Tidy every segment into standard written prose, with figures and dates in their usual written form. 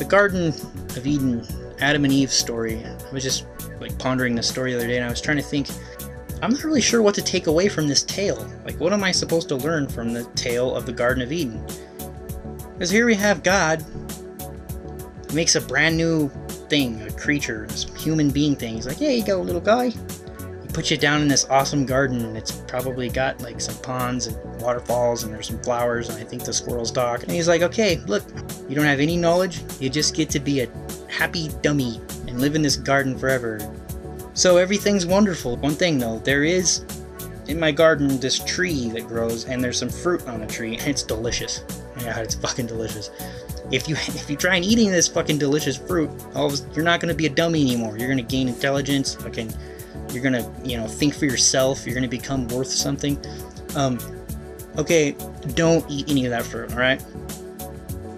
Garden of Eden, Adam and Eve's story. I was just like pondering this story the other day, and I was trying to think, I'm not really sure what to take away from this tale. Like, what am I supposed to learn from the tale of the Garden of Eden? Because here we have God makes a brand new thing, a creature, this human being thing. He's like, here you go, little guy. He puts you down in this awesome garden, and it's probably got like some ponds and waterfalls, and there's some flowers, and I think the squirrels talk. And he's like, okay, look, you don't have any knowledge, you just get to be a happy dummy and live in this garden forever. So everything's wonderful. One thing though, there is in my garden this tree that grows, and there's some fruit on the tree, and it's delicious. Yeah, it's fucking delicious. If you try and eating this fucking delicious fruit, you're not gonna be a dummy anymore. You're gonna gain intelligence. Fucking, you're gonna think for yourself. You're gonna become worth something. Okay, don't eat any of that fruit. All right.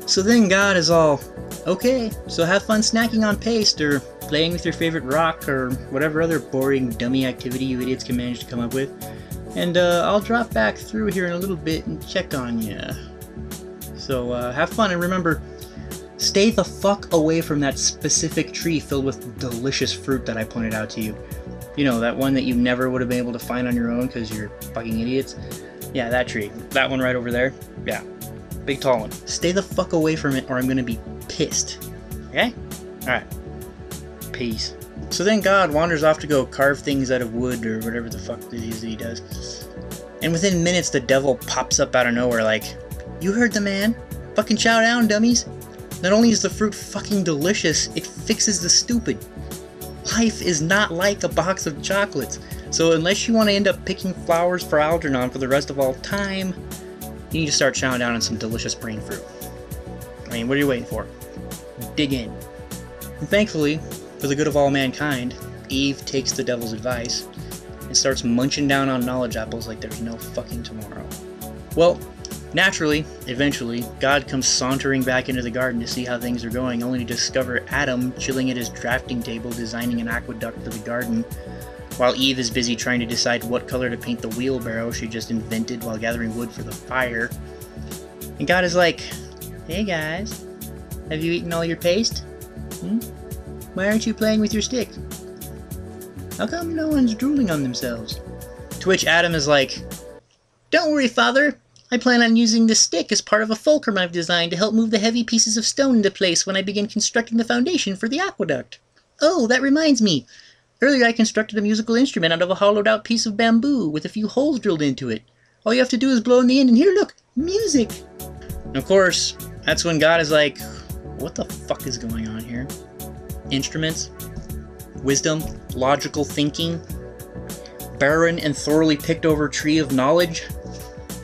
So then God is all, okay. So have fun snacking on paste or playing with your favorite rock or whatever other boring dummy activity you idiots can manage to come up with, and I'll drop back through here in a little bit and check on you. So have fun, and remember, stay the fuck away from that specific tree filled with delicious fruit that I pointed out to you. You know, that one that you never would have been able to find on your own because you're fucking idiots. Yeah, that tree. That one right over there. Yeah. Big tall one. Stay the fuck away from it or I'm gonna be pissed. Okay? Alright. Peace. So then God wanders off to go carve things out of wood or whatever the fuck it is that he does. And within minutes the devil pops up out of nowhere like, you heard the man. Fucking chow down, dummies. Not only is the fruit fucking delicious, it fixes the stupid. Life is not like a box of chocolates. So unless you want to end up picking flowers for Algernon for the rest of all time, you need to start chowing down on some delicious brain fruit. I mean, what are you waiting for? Dig in. And thankfully, for the good of all mankind, Eve takes the devil's advice and starts munching down on knowledge apples like there's no fucking tomorrow. Well, naturally, eventually, God comes sauntering back into the garden to see how things are going, only to discover Adam chilling at his drafting table designing an aqueduct for the garden, while Eve is busy trying to decide what color to paint the wheelbarrow she just invented while gathering wood for the fire. And God is like, hey guys, have you eaten all your paste? Why aren't you playing with your stick? How come no one's drooling on themselves? To which Adam is like, don't worry, Father. I plan on using this stick as part of a fulcrum I've designed to help move the heavy pieces of stone into place when I begin constructing the foundation for the aqueduct. Oh, that reminds me. Earlier I constructed a musical instrument out of a hollowed out piece of bamboo with a few holes drilled into it. All you have to do is blow in the end and here, look, music! And of course, that's when God is like, what the fuck is going on here? Instruments? Wisdom? Logical thinking? Barren and thoroughly picked over tree of knowledge?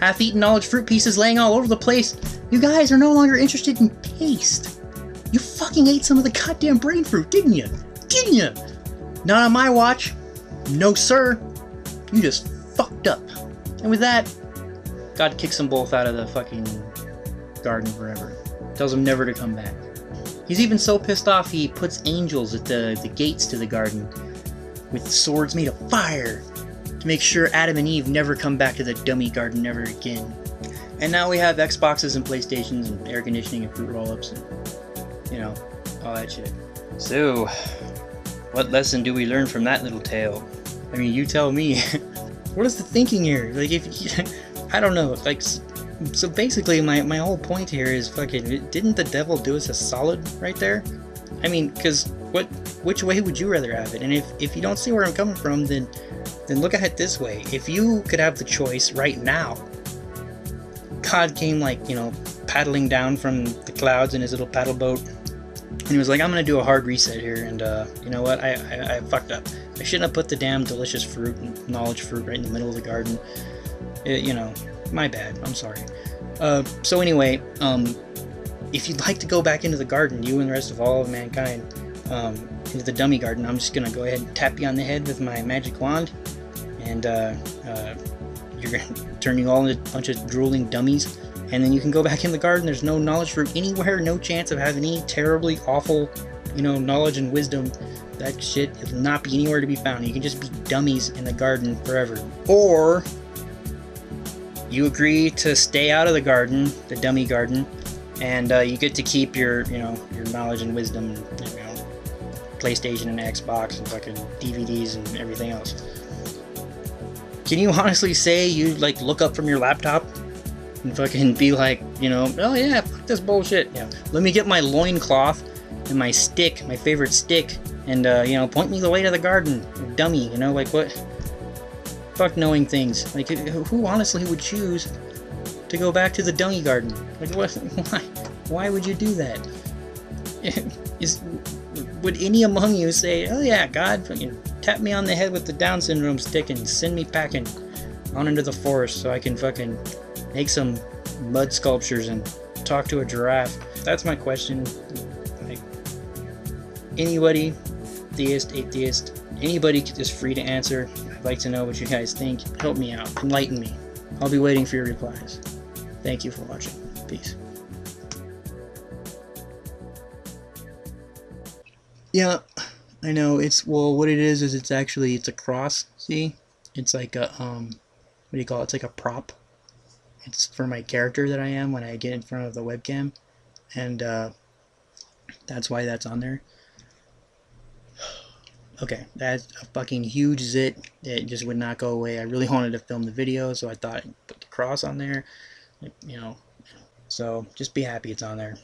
Half-eaten knowledge fruit pieces laying all over the place. You guys are no longer interested in taste. You fucking ate some of the goddamn brain fruit, didn't you? Didn't you? Not on my watch. No, sir. You just fucked up. And with that, God kicks them both out of the fucking garden forever. Tells them never to come back. He's even so pissed off he puts angels at the gates to the garden with swords made of fire to make sure Adam and Eve never come back to the dummy garden ever again. And now we have Xboxes and PlayStations and air conditioning and fruit roll-ups and, you know, all that shit. So, what lesson do we learn from that little tale? I mean, you tell me. What is the thinking here? Like, I don't know. Like, so basically, my whole point here is fucking, didn't the devil do us a solid right there? I mean, because which way would you rather have it? And if you don't see where I'm coming from, then look at it this way. If you could have the choice right now, God came like, you know, paddling down from the clouds in his little paddle boat, and he was like, I'm gonna do a hard reset here, and you know what, I fucked up. I shouldn't have put the damn delicious fruit, knowledge fruit, right in the middle of the garden. You know, my bad, I'm sorry. So anyway, if you'd like to go back into the garden, you and the rest of all of mankind, into the dummy garden, I'm just gonna go ahead and tap you on the head with my magic wand, and you're gonna turn you all into a bunch of drooling dummies, and then you can go back in the garden. There's no knowledge fruit anywhere, no chance of having any terribly awful, you know, knowledge and wisdom. That shit will not be anywhere to be found. You can just be dummies in the garden forever. Or you agree to stay out of the garden, the dummy garden, and you get to keep your, you know, your knowledge and wisdom, and, you know, PlayStation and Xbox and fucking DVDs and everything else. Can you honestly say you like look up from your laptop and fucking be like, you know, oh yeah, fuck this bullshit. Yeah, let me get my loincloth and my stick, my favorite stick, and you know, point me the way to the garden, dummy. You know, like what? Fuck knowing things. Like, who honestly would choose to go back to the dummy garden? Like, what? Why would you do that? Would any among you say, oh yeah, God, fucking tap me on the head with the Down syndrome stick and send me packing on into the forest so I can fucking make some mud sculptures and talk to a giraffe? That's my question. Like, anybody, theist, atheist, anybody is free to answer. I'd like to know what you guys think. Help me out. Enlighten me. I'll be waiting for your replies. Thank you for watching. Peace. Yeah, I know. It's, well, what it is it's actually, it's a cross, see? It's like a, what do you call it? It's like a prop. It's for my character that I am when I get in front of the webcam. And, that's why that's on there. Okay, that's a fucking huge zit. It just would not go away. I really wanted to film the video, so I thought I'd put the cross on there. You know, so just be happy it's on there.